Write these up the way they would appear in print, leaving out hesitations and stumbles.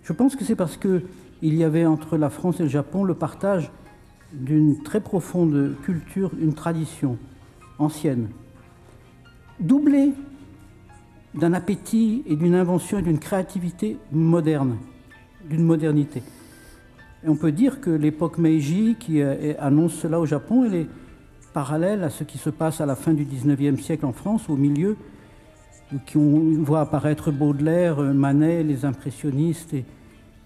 Je pense que c'est parce qu'il y avait entre la France et le Japon le partage d'une très profonde culture, une tradition ancienne, doublée d'un appétit et d'une invention et d'une créativité moderne, d'une modernité. Et on peut dire que l'époque Meiji, qui annonce cela au Japon, elle est parallèle à ce qui se passe à la fin du XIXe siècle en France, au milieu, on voit apparaître Baudelaire, Manet, les impressionnistes, et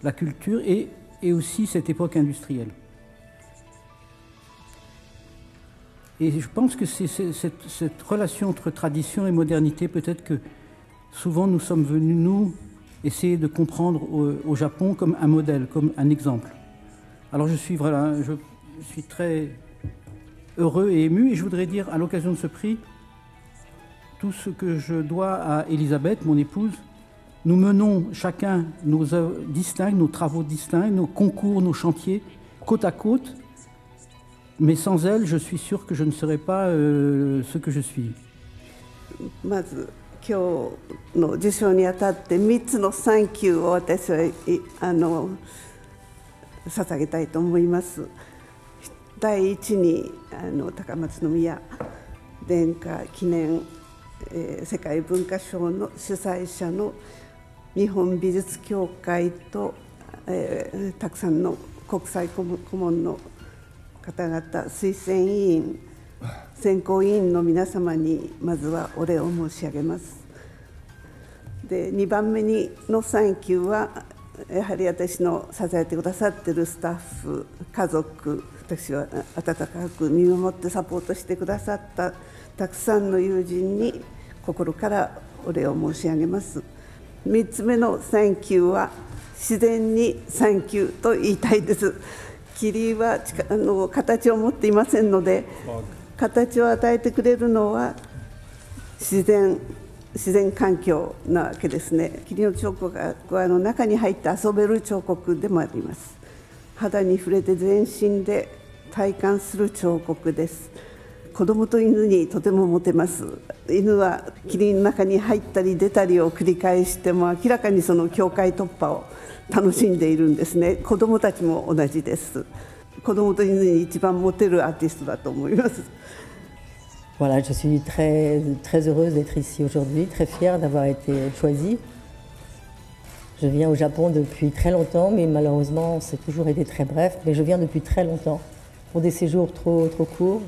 la culture, et aussi cette époque industrielle. Et je pense que c'est cette relation entre tradition et modernité, peut-être que souvent nous sommes venus, nous, essayer de comprendre au Japon comme un modèle, comme un exemple. Alors je suis très heureux et ému, et je voudrais dire à l'occasion de ce prix, tout ce que je dois à Elisabeth, mon épouse. Nous menons chacun nos œuvres distinctes, nos travaux distincts, nos concours, nos chantiers, côte à côte. Mais sans elle, je suis sûr que je ne serais pas ce que je suis. まず今日の受賞にあたって3つのサンキューを私は捧げたいと思います。第一に高松宮殿下記念、世界文化賞の主催者の日本美術協会と、たくさんの国際顧問の方々、推薦委員、選考委員の皆様にまずはお礼を申し上げます。で、2番目のサンキューはやはり私の支えてくださっているスタッフ、家族、私は温かく見守ってサポートしてくださったたくさんの友人に心からお礼を申し上げます。3つ目のサンキューは自然にサンキューと言いたいです。霧は形を持っていませんので、形を与えてくれるのは自然環境なわけですね。霧の彫刻は中に入って遊べる彫刻でもあります。肌に触れて全身で体感する彫刻です。子供と犬にとてもモテます。犬は霧の中に入ったり出たりを繰り返しても明らかにその境界突破を楽しんでいるんですね。子供たちも同じです。子供と犬に一番モテるアーティストだと思います。Voilà, je suis très heureuse d'être ici aujourd'hui, très fière d'avoir été choisie. Je viens au Japon depuis très longtemps, mais malheureusement, c'est toujours été très bref. Mais je viens depuis très longtemps, pour des séjours trop courts.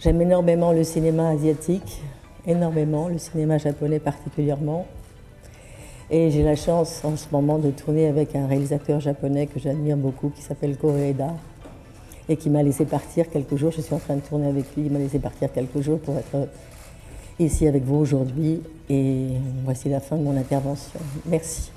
J'aime énormément le cinéma asiatique, énormément, le cinéma japonais particulièrement. Et j'ai la chance en ce moment de tourner avec un réalisateur japonais que j'admire beaucoup, qui s'appelle Koreeda, et qui m'a laissé partir quelques jours. Je suis en train de tourner avec lui, il m'a laissé partir quelques jours pour être ici avec vous aujourd'hui. Et voici la fin de mon intervention. Merci.